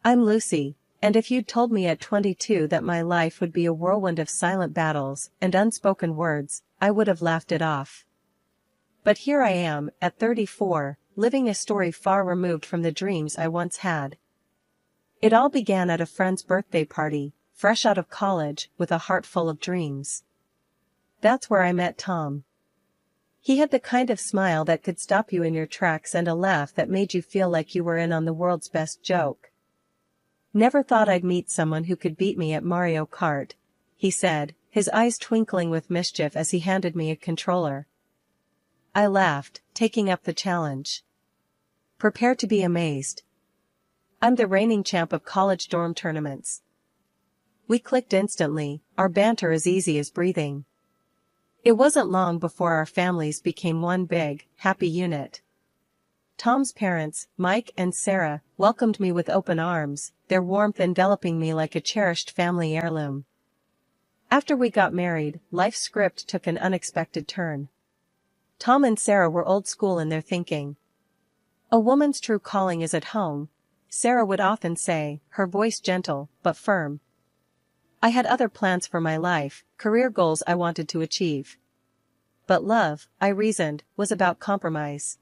I'm Lucy, and if you'd told me at 22 that my life would be a whirlwind of silent battles and unspoken words, I would have laughed it off. But here I am, at 34, living a story far removed from the dreams I once had. It all began at a friend's birthday party, fresh out of college, with a heart full of dreams. That's where I met Tom. He had the kind of smile that could stop you in your tracks and a laugh that made you feel like you were in on the world's best joke. "Never thought I'd meet someone who could beat me at Mario Kart," he said, his eyes twinkling with mischief as he handed me a controller. I laughed, taking up the challenge. Prepare to be amazed. I'm the reigning champ of college dorm tournaments. We clicked instantly, our banter as easy as breathing. It wasn't long before our families became one big, happy unit. Tom's parents, Mike and Sarah, welcomed me with open arms, their warmth enveloping me like a cherished family heirloom. After we got married, life's script took an unexpected turn. Tom and Sarah were old school in their thinking. "A woman's true calling is at home," Sarah would often say, her voice gentle, but firm. I had other plans for my life, career goals I wanted to achieve. But love, I reasoned, was about compromise.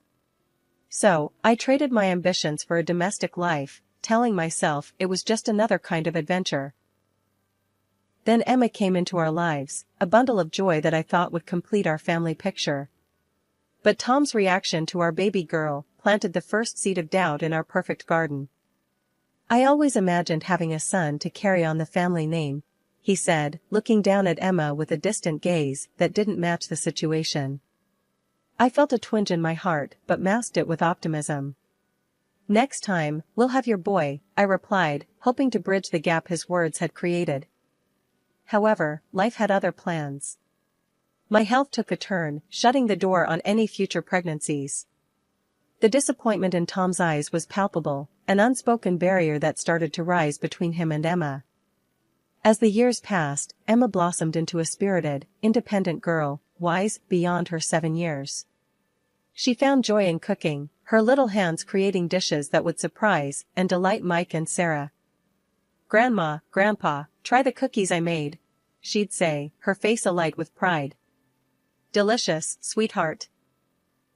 So, I traded my ambitions for a domestic life, telling myself it was just another kind of adventure. Then Emma came into our lives, a bundle of joy that I thought would complete our family picture. But Tom's reaction to our baby girl planted the first seed of doubt in our perfect garden. "I always imagined having a son to carry on the family name," he said, looking down at Emma with a distant gaze that didn't match the situation. I felt a twinge in my heart but masked it with optimism. "Next time, we'll have your boy," I replied, hoping to bridge the gap his words had created. However, life had other plans. My health took a turn, shutting the door on any future pregnancies. The disappointment in Tom's eyes was palpable, an unspoken barrier that started to rise between him and Emma. As the years passed, Emma blossomed into a spirited, independent girl, wise beyond her 7 years. She found joy in cooking, her little hands creating dishes that would surprise and delight Mike and Sarah. "Grandma, Grandpa, try the cookies I made," she'd say, her face alight with pride. "Delicious, sweetheart.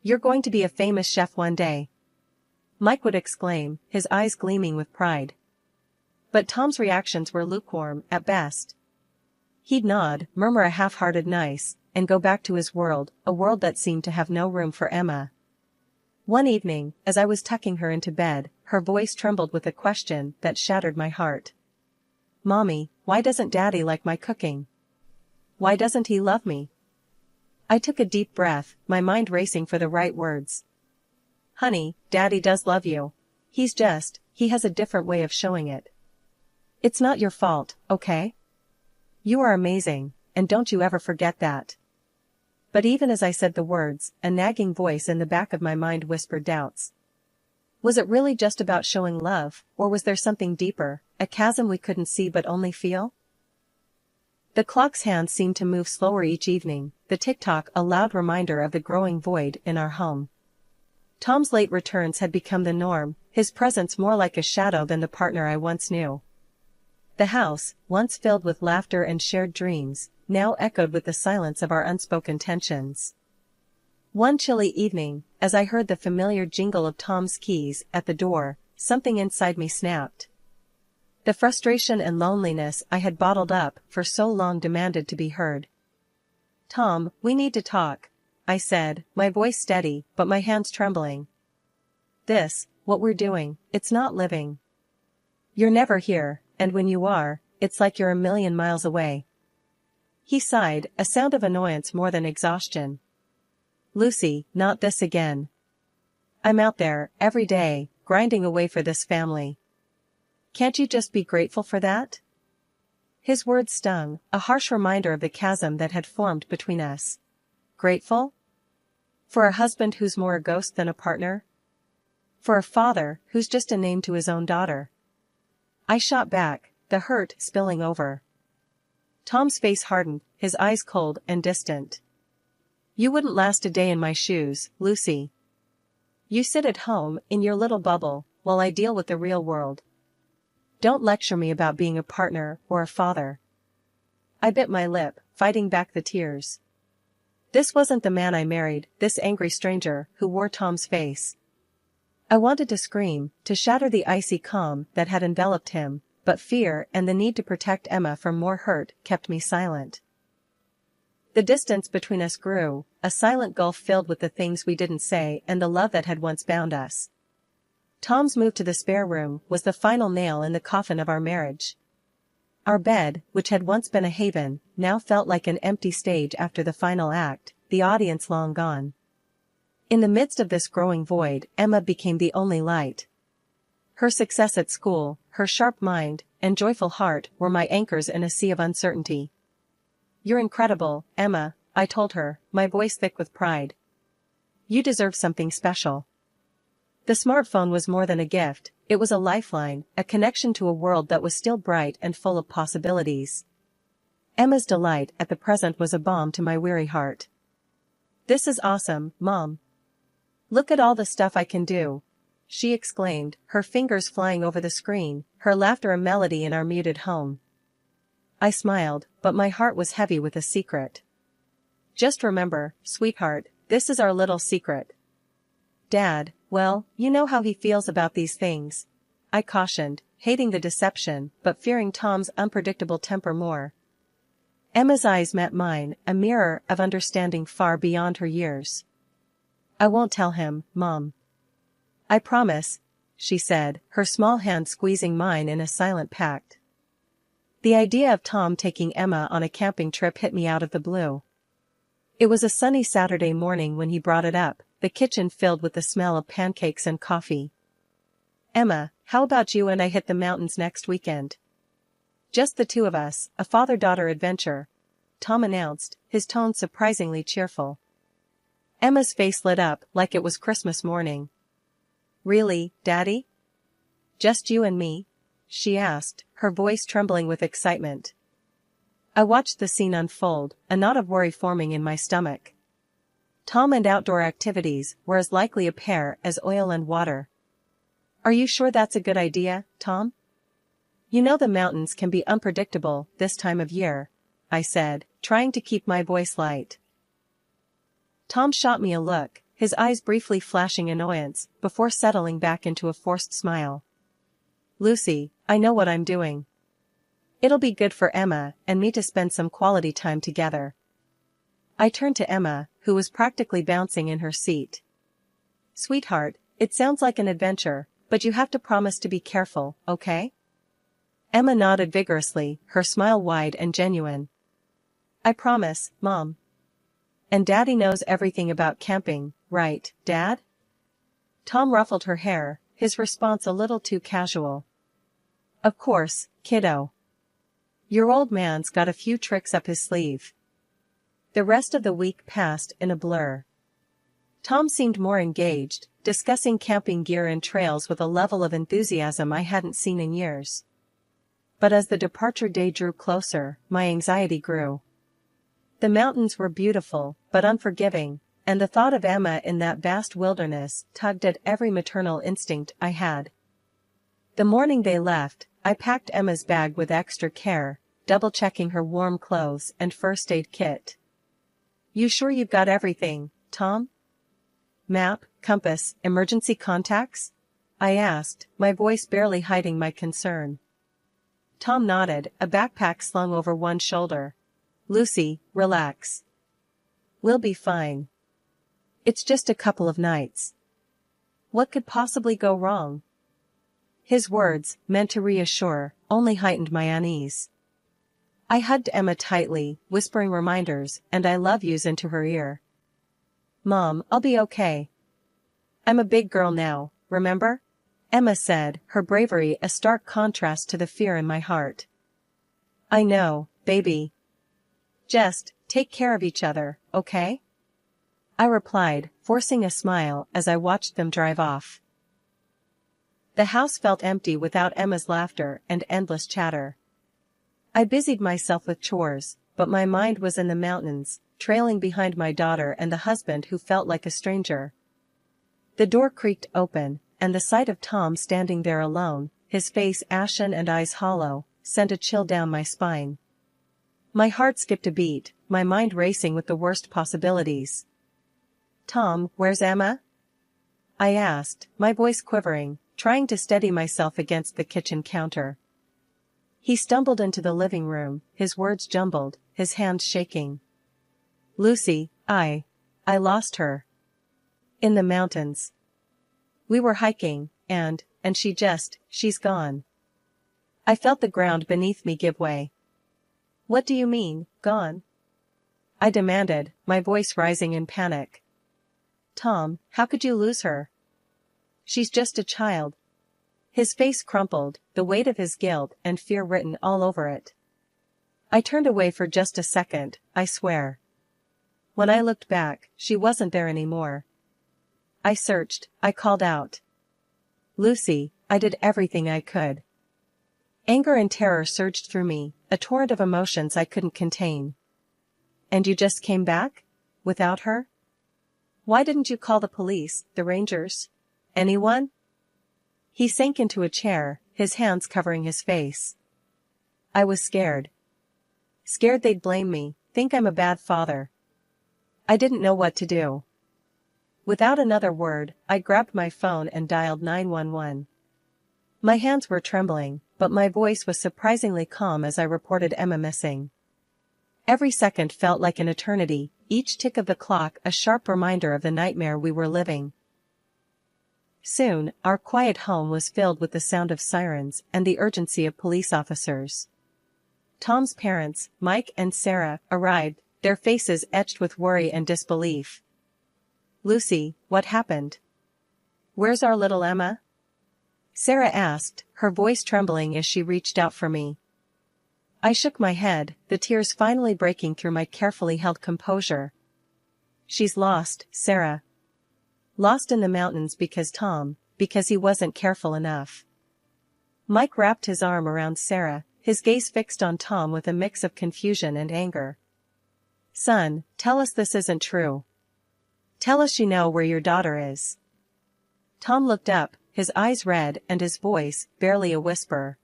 You're going to be a famous chef one day," Mike would exclaim, his eyes gleaming with pride. But Tom's reactions were lukewarm, at best. He'd nod, murmur a half-hearted nice, and go back to his world, a world that seemed to have no room for Emma. One evening, as I was tucking her into bed, her voice trembled with a question that shattered my heart. "Mommy, why doesn't Daddy like my cooking? Why doesn't he love me?" I took a deep breath, my mind racing for the right words. "Honey, Daddy does love you. He has a different way of showing it. It's not your fault, okay? You are amazing, and don't you ever forget that." But even as I said the words, a nagging voice in the back of my mind whispered doubts. Was it really just about showing love, or was there something deeper, a chasm we couldn't see but only feel? The clock's hands seemed to move slower each evening, the tick-tock a loud reminder of the growing void in our home. Tom's late returns had become the norm, his presence more like a shadow than the partner I once knew. The house, once filled with laughter and shared dreams, now echoed with the silence of our unspoken tensions. One chilly evening, as I heard the familiar jingle of Tom's keys at the door, something inside me snapped. The frustration and loneliness I had bottled up for so long demanded to be heard. "Tom, we need to talk," I said, my voice steady, but my hands trembling. What we're doing, it's not living. You're never here, and when you are, it's like you're a million miles away." He sighed, a sound of annoyance more than exhaustion. "Lucy, not this again. I'm out there, every day, grinding away for this family. Can't you just be grateful for that?" His words stung, a harsh reminder of the chasm that had formed between us. Grateful? For a husband who's more a ghost than a partner? For a father who's just a name to his own daughter? I shot back, the hurt spilling over. Tom's face hardened, his eyes cold and distant. "You wouldn't last a day in my shoes, Lucy. You sit at home, in your little bubble, while I deal with the real world. Don't lecture me about being a partner or a father. I bit my lip, fighting back the tears. This wasn't the man I married, this angry stranger who wore Tom's face. I wanted to scream, to shatter the icy calm that had enveloped him, but fear and the need to protect Emma from more hurt kept me silent. The distance between us grew, a silent gulf filled with the things we didn't say and the love that had once bound us. Tom's move to the spare room was the final nail in the coffin of our marriage. Our bed, which had once been a haven, now felt like an empty stage after the final act, the audience long gone. In the midst of this growing void, Emma became the only light. Her success at school, her sharp mind, and joyful heart were my anchors in a sea of uncertainty. "You're incredible, Emma," I told her, my voice thick with pride. "You deserve something special." The smartphone was more than a gift, it was a lifeline, a connection to a world that was still bright and full of possibilities. Emma's delight at the present was a balm to my weary heart. "This is awesome, Mom. Look at all the stuff I can do," she exclaimed, her fingers flying over the screen, her laughter a melody in our muted home. I smiled, but my heart was heavy with a secret. "Just remember, sweetheart, this is our little secret." "Dad, well, you know how he feels about these things," I cautioned, hating the deception, but fearing Tom's unpredictable temper more. Emma's eyes met mine, a mirror of understanding far beyond her years. "I won't tell him, Mom. I promise," she said, her small hand squeezing mine in a silent pact. The idea of Tom taking Emma on a camping trip hit me out of the blue. It was a sunny Saturday morning when he brought it up, the kitchen filled with the smell of pancakes and coffee. "Emma, how about you and I hit the mountains next weekend? Just the two of us, a father-daughter adventure," Tom announced, his tone surprisingly cheerful. Emma's face lit up like it was Christmas morning. "Really, Daddy? Just you and me?" she asked, her voice trembling with excitement. I watched the scene unfold, a knot of worry forming in my stomach. Tom and outdoor activities were as likely a pair as oil and water. "Are you sure that's a good idea, Tom? You know the mountains can be unpredictable this time of year," I said, trying to keep my voice light. Tom shot me a look, his eyes briefly flashing annoyance, before settling back into a forced smile. "Lucy, I know what I'm doing. It'll be good for Emma and me to spend some quality time together." I turned to Emma, who was practically bouncing in her seat. "Sweetheart, it sounds like an adventure, but you have to promise to be careful, okay?" Emma nodded vigorously, her smile wide and genuine. "I promise, Mom." "And Daddy knows everything about camping, right, Dad?" Tom ruffled her hair, his response a little too casual. "Of course, kiddo. Your old man's got a few tricks up his sleeve." The rest of the week passed in a blur. Tom seemed more engaged, discussing camping gear and trails with a level of enthusiasm I hadn't seen in years. But as the departure day drew closer, my anxiety grew. The mountains were beautiful, but unforgiving, and the thought of Emma in that vast wilderness tugged at every maternal instinct I had. The morning they left, I packed Emma's bag with extra care, double-checking her warm clothes and first aid kit. "You sure you've got everything, Tom? Map, compass, emergency contacts?" I asked, my voice barely hiding my concern. Tom nodded, a backpack slung over one shoulder. "Lucy, relax. We'll be fine. It's just a couple of nights. What could possibly go wrong?" His words, meant to reassure, only heightened my unease. I hugged Emma tightly, whispering reminders and I love yous into her ear. "Mom, I'll be okay. I'm a big girl now, remember?" Emma said, her bravery a stark contrast to the fear in my heart. "I know, baby. Just, take care of each other, okay?" I replied, forcing a smile as I watched them drive off. The house felt empty without Emma's laughter and endless chatter. I busied myself with chores, but my mind was in the mountains, trailing behind my daughter and the husband who felt like a stranger. The door creaked open, and the sight of Tom standing there alone, his face ashen and eyes hollow, sent a chill down my spine. My heart skipped a beat, my mind racing with the worst possibilities. "Tom, where's Emma?" I asked, my voice quivering, trying to steady myself against the kitchen counter. He stumbled into the living room, his words jumbled, his hands shaking. "Lucy, I lost her. In the mountains. We were hiking, and she's gone." I felt the ground beneath me give way. "What do you mean, gone?" I demanded, my voice rising in panic. "Tom, how could you lose her? She's just a child." His face crumpled, the weight of his guilt and fear written all over it. I turned away for just a second, I swear. When I looked back, she wasn't there anymore. I searched, I called out. "Lucy, I did everything I could." Anger and terror surged through me, a torrent of emotions I couldn't contain. "And you just came back? Without her? Why didn't you call the police, the rangers? Anyone?" He sank into a chair, his hands covering his face. "I was scared. Scared they'd blame me, think I'm a bad father. I didn't know what to do." Without another word, I grabbed my phone and dialed 911. My hands were trembling, but my voice was surprisingly calm as I reported Emma missing. Every second felt like an eternity, each tick of the clock a sharp reminder of the nightmare we were living. Soon, our quiet home was filled with the sound of sirens and the urgency of police officers. Tom's parents, Mike and Sarah, arrived, their faces etched with worry and disbelief. "Lucy, what happened? Where's our little Emma?" Sarah asked, her voice trembling as she reached out for me. I shook my head, the tears finally breaking through my carefully held composure. "She's lost, Sarah. Lost in the mountains because he wasn't careful enough." Mike wrapped his arm around Sarah, his gaze fixed on Tom with a mix of confusion and anger. "Son, tell us this isn't true. Tell us you know where your daughter is." Tom looked up, his eyes red and his voice barely a whisper.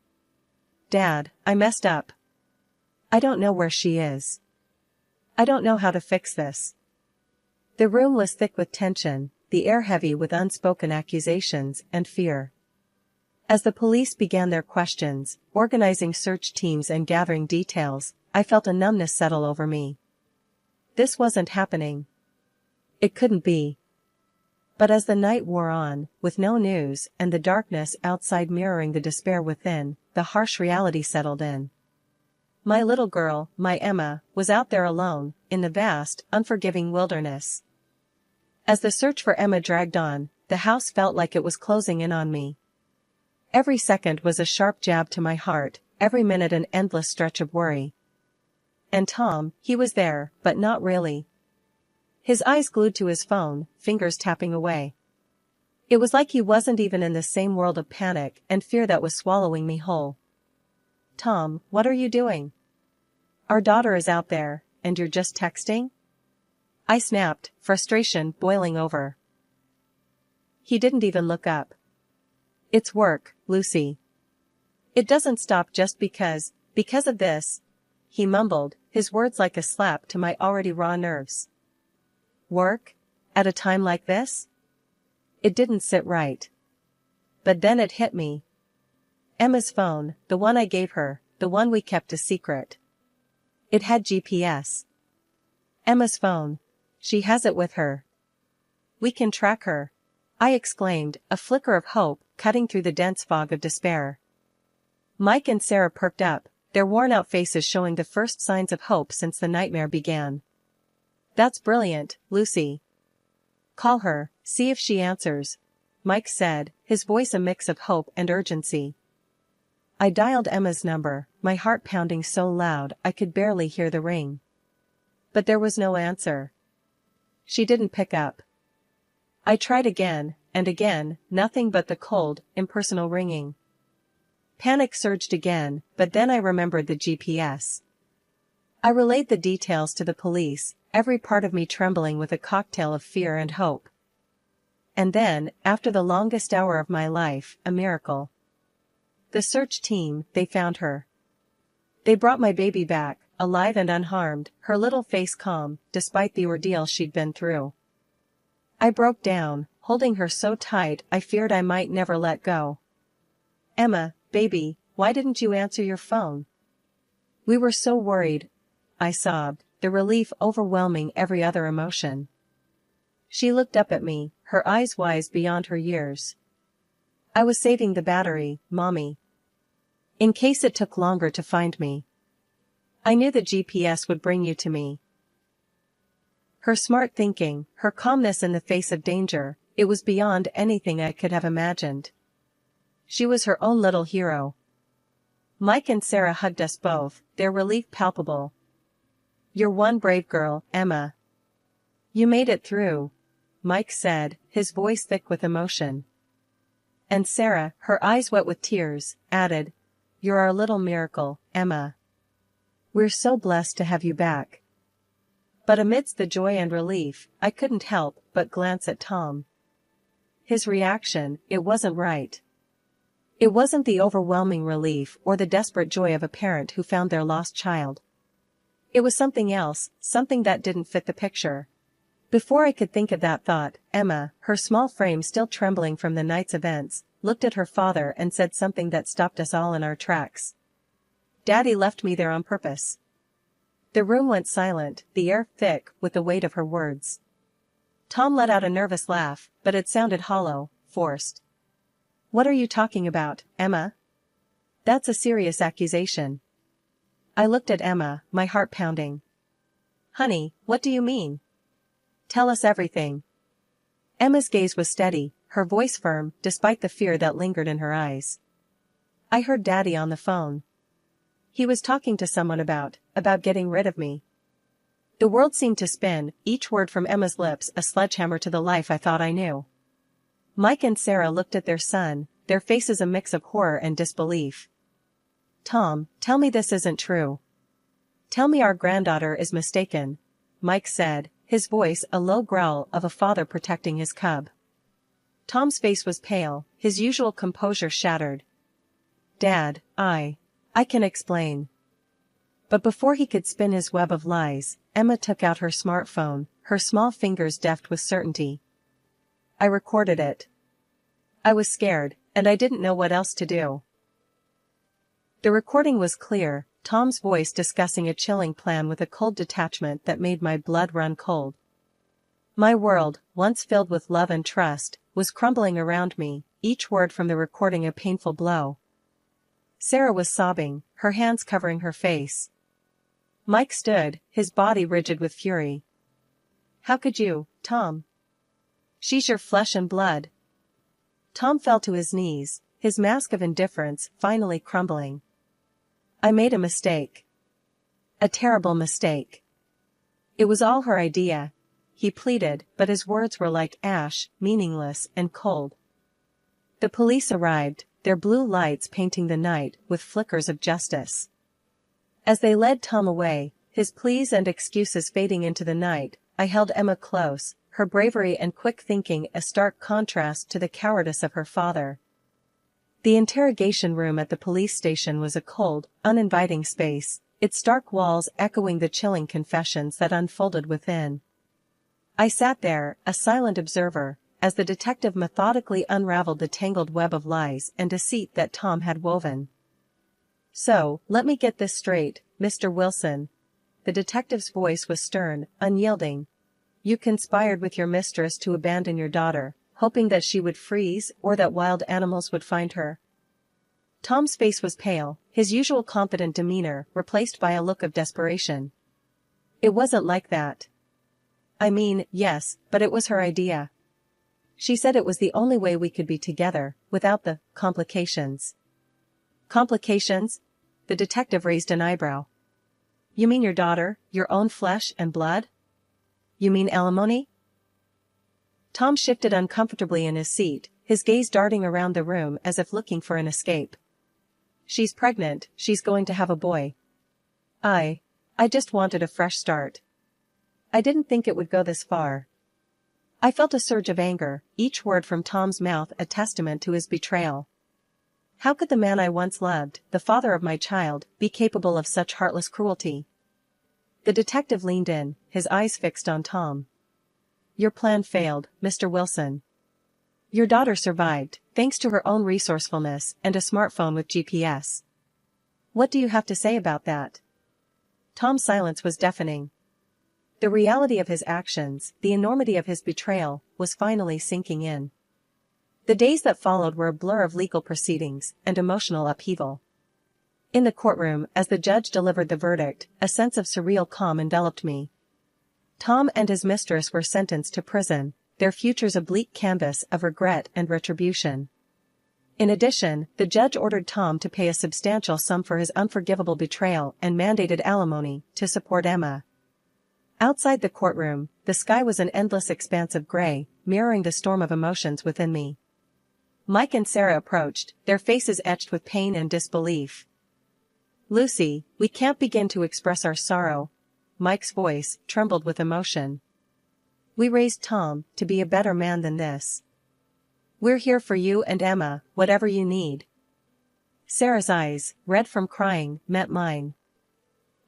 "Dad, I messed up. I don't know where she is. I don't know how to fix this." The room was thick with tension, the air heavy with unspoken accusations and fear. As the police began their questions, organizing search teams and gathering details, I felt a numbness settle over me. This wasn't happening. It couldn't be. But as the night wore on, with no news and the darkness outside mirroring the despair within, the harsh reality settled in. My little girl, my Emma, was out there alone, in the vast, unforgiving wilderness. As the search for Emma dragged on, the house felt like it was closing in on me. Every second was a sharp jab to my heart, every minute an endless stretch of worry. And Tom, he was there, but not really. His eyes glued to his phone, fingers tapping away. It was like he wasn't even in the same world of panic and fear that was swallowing me whole. "Tom, what are you doing? Our daughter is out there, and you're just texting?" I snapped, frustration boiling over. He didn't even look up. "It's work, Lucy. It doesn't stop just because of this," he mumbled, his words like a slap to my already raw nerves. Work? At a time like this? It didn't sit right. But then it hit me. Emma's phone, the one I gave her, the one we kept a secret. It had GPS. Emma's phone. She has it with her. We can track her, I exclaimed, a flicker of hope cutting through the dense fog of despair. Mike and Sarah perked up, their worn-out faces showing the first signs of hope since the nightmare began. "That's brilliant, Lucy. Call her, see if she answers," Mike said, his voice a mix of hope and urgency. I dialed Emma's number, my heart pounding so loud I could barely hear the ring. But there was no answer. She didn't pick up. I tried again, and again, nothing but the cold, impersonal ringing. Panic surged again, but then I remembered the GPS. I relayed the details to the police, every part of me trembling with a cocktail of fear and hope. And then, after the longest hour of my life, a miracle. The search team, they found her. They brought my baby back, alive and unharmed, her little face calm, despite the ordeal she'd been through. I broke down, holding her so tight I feared I might never let go. Emma, baby, why didn't you answer your phone? We were so worried, I sobbed, the relief overwhelming every other emotion. She looked up at me, her eyes wise beyond her years. I was saving the battery, Mommy. In case it took longer to find me. I knew the GPS would bring you to me. Her smart thinking, her calmness in the face of danger, it was beyond anything I could have imagined. She was her own little hero. Mike and Sarah hugged us both, their relief palpable. You're one brave girl, Emma. You made it through, Mike said, his voice thick with emotion. And Sarah, her eyes wet with tears, added, You're our little miracle, Emma. We're so blessed to have you back. But amidst the joy and relief, I couldn't help but glance at Tom. His reaction, it wasn't right. It wasn't the overwhelming relief or the desperate joy of a parent who found their lost child. It was something else, something that didn't fit the picture. Before I could think of that thought, Emma, her small frame still trembling from the night's events, looked at her father and said something that stopped us all in our tracks. Daddy left me there on purpose. The room went silent, the air thick with the weight of her words. Tom let out a nervous laugh, but it sounded hollow, forced. What are you talking about, Emma? That's a serious accusation. I looked at Emma, my heart pounding. Honey, what do you mean? Tell us everything. Emma's gaze was steady, her voice firm, despite the fear that lingered in her eyes. I heard Daddy on the phone. He was talking to someone about getting rid of me. The world seemed to spin, each word from Emma's lips a sledgehammer to the life I thought I knew. Mike and Sarah looked at their son, their faces a mix of horror and disbelief. Tom, tell me this isn't true. Tell me our granddaughter is mistaken, Mike said, his voice a low growl of a father protecting his cub. Tom's face was pale, his usual composure shattered. Dad, I can explain. But before he could spin his web of lies, Emma took out her smartphone, her small fingers deft with certainty. I recorded it. I was scared, and I didn't know what else to do. The recording was clear, Tom's voice discussing a chilling plan with a cold detachment that made my blood run cold. My world, once filled with love and trust, was crumbling around me, each word from the recording a painful blow. Sarah was sobbing, her hands covering her face. Mike stood, his body rigid with fury. How could you, Tom? She's your flesh and blood. Tom fell to his knees, his mask of indifference finally crumbling. I made a mistake. A terrible mistake. It was all her idea, he pleaded, but his words were like ash, meaningless and cold. The police arrived, their blue lights painting the night with flickers of justice. As they led Tom away, his pleas and excuses fading into the night, I held Emma close, her bravery and quick thinking a stark contrast to the cowardice of her father. The interrogation room at the police station was a cold, uninviting space, its stark walls echoing the chilling confessions that unfolded within. I sat there, a silent observer, as the detective methodically unraveled the tangled web of lies and deceit that Tom had woven. So, let me get this straight, Mr. Wilson. The detective's voice was stern, unyielding. You conspired with your mistress to abandon your daughter, hoping that she would freeze or that wild animals would find her. Tom's face was pale, his usual confident demeanor replaced by a look of desperation. It wasn't like that. I mean, yes, but it was her idea. She said it was the only way we could be together, without the complications. Complications? The detective raised an eyebrow. You mean your daughter, your own flesh and blood? You mean alimony? Tom shifted uncomfortably in his seat, his gaze darting around the room as if looking for an escape. She's pregnant, she's going to have a boy. I just wanted a fresh start. I didn't think it would go this far. I felt a surge of anger, each word from Tom's mouth a testament to his betrayal. How could the man I once loved, the father of my child, be capable of such heartless cruelty? The detective leaned in, his eyes fixed on Tom. Your plan failed, Mr. Wilson. Your daughter survived, thanks to her own resourcefulness and a smartphone with GPS. What do you have to say about that? Tom's silence was deafening. The reality of his actions, the enormity of his betrayal, was finally sinking in. The days that followed were a blur of legal proceedings and emotional upheaval. In the courtroom, as the judge delivered the verdict, a sense of surreal calm enveloped me. Tom and his mistress were sentenced to prison, their futures a bleak canvas of regret and retribution. In addition, the judge ordered Tom to pay a substantial sum for his unforgivable betrayal and mandated alimony to support Emma. Outside the courtroom, the sky was an endless expanse of gray, mirroring the storm of emotions within me. Mike and Sarah approached, their faces etched with pain and disbelief. Lucy, we can't begin to express our sorrow. Mike's voice trembled with emotion. We raised Tom to be a better man than this. We're here for you and Emma, whatever you need. Sarah's eyes, red from crying, met mine.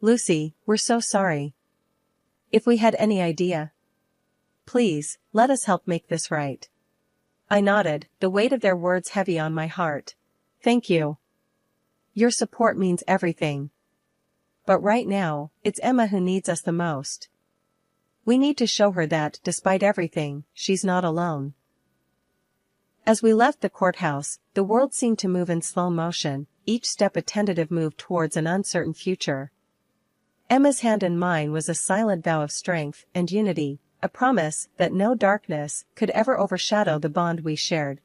Lucy, we're so sorry. If we had any idea. Please, let us help make this right. I nodded, the weight of their words heavy on my heart. Thank you. Your support means everything. But right now, it's Emma who needs us the most. We need to show her that, despite everything, she's not alone. As we left the courthouse, the world seemed to move in slow motion, each step a tentative move towards an uncertain future. Emma's hand in mine was a silent vow of strength and unity, a promise that no darkness could ever overshadow the bond we shared.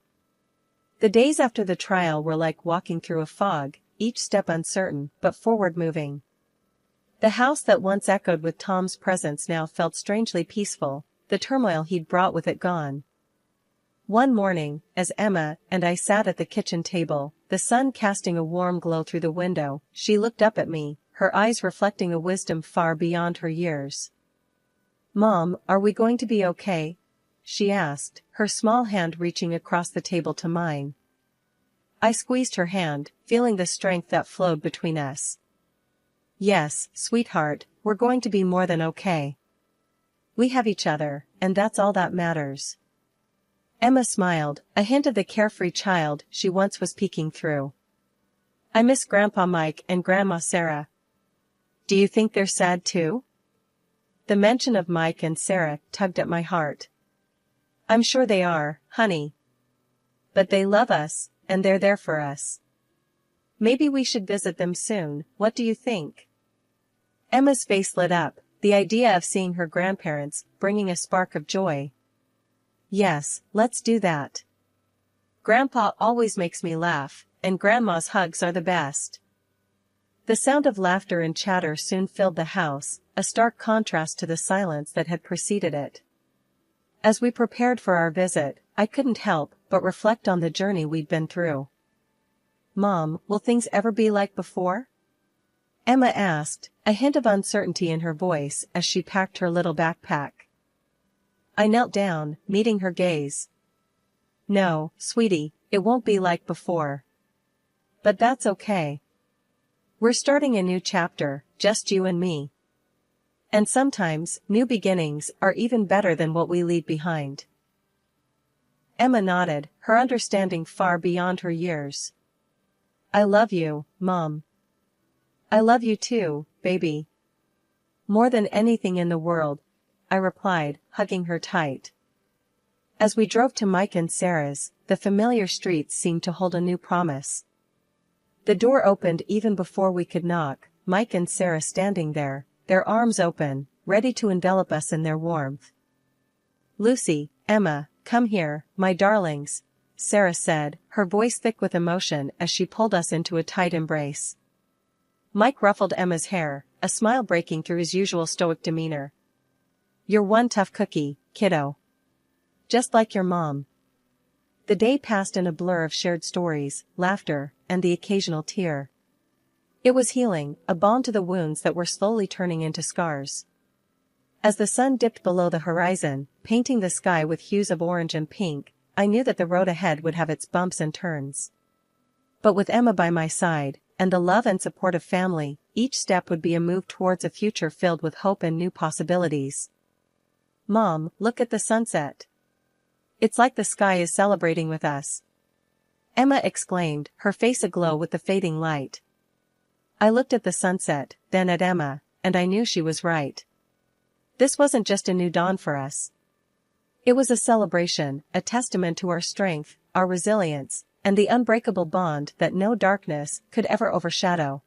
The days after the trial were like walking through a fog, each step uncertain but forward-moving. The house that once echoed with Tom's presence now felt strangely peaceful, the turmoil he'd brought with it gone. One morning, as Emma and I sat at the kitchen table, the sun casting a warm glow through the window, she looked up at me, her eyes reflecting a wisdom far beyond her years. Mom, are we going to be okay? She asked, her small hand reaching across the table to mine. I squeezed her hand, feeling the strength that flowed between us. Yes, sweetheart, we're going to be more than okay. We have each other, and that's all that matters. Emma smiled, a hint of the carefree child she once was peeking through. I miss Grandpa Mike and Grandma Sarah. Do you think they're sad too? The mention of Mike and Sarah tugged at my heart. I'm sure they are, honey. But they love us, and they're there for us. Maybe we should visit them soon, what do you think? Emma's face lit up, the idea of seeing her grandparents bringing a spark of joy. Yes, let's do that. Grandpa always makes me laugh, and Grandma's hugs are the best. The sound of laughter and chatter soon filled the house, a stark contrast to the silence that had preceded it. As we prepared for our visit, I couldn't help but reflect on the journey we'd been through. Mom, will things ever be like before? Emma asked, a hint of uncertainty in her voice as she packed her little backpack. I knelt down, meeting her gaze. No, sweetie, it won't be like before. But that's okay. We're starting a new chapter, just you and me. And sometimes, new beginnings are even better than what we leave behind. Emma nodded, her understanding far beyond her years. I love you, Mom. I love you too, baby. More than anything in the world, I replied, hugging her tight. As we drove to Mike and Sarah's, the familiar streets seemed to hold a new promise. The door opened even before we could knock, Mike and Sarah standing there, their arms open, ready to envelop us in their warmth. Lucy, Emma, come here, my darlings, Sarah said, her voice thick with emotion as she pulled us into a tight embrace. Mike ruffled Emma's hair, a smile breaking through his usual stoic demeanor. You're one tough cookie, kiddo. Just like your mom. The day passed in a blur of shared stories, laughter, and the occasional tear. It was healing, a balm to the wounds that were slowly turning into scars. As the sun dipped below the horizon, painting the sky with hues of orange and pink, I knew that the road ahead would have its bumps and turns. But with Emma by my side, and the love and support of family, each step would be a move towards a future filled with hope and new possibilities. Mom, look at the sunset. It's like the sky is celebrating with us. Emma exclaimed, her face aglow with the fading light. I looked at the sunset, then at Emma, and I knew she was right. This wasn't just a new dawn for us. It was a celebration, a testament to our strength, our resilience, and the unbreakable bond that no darkness could ever overshadow.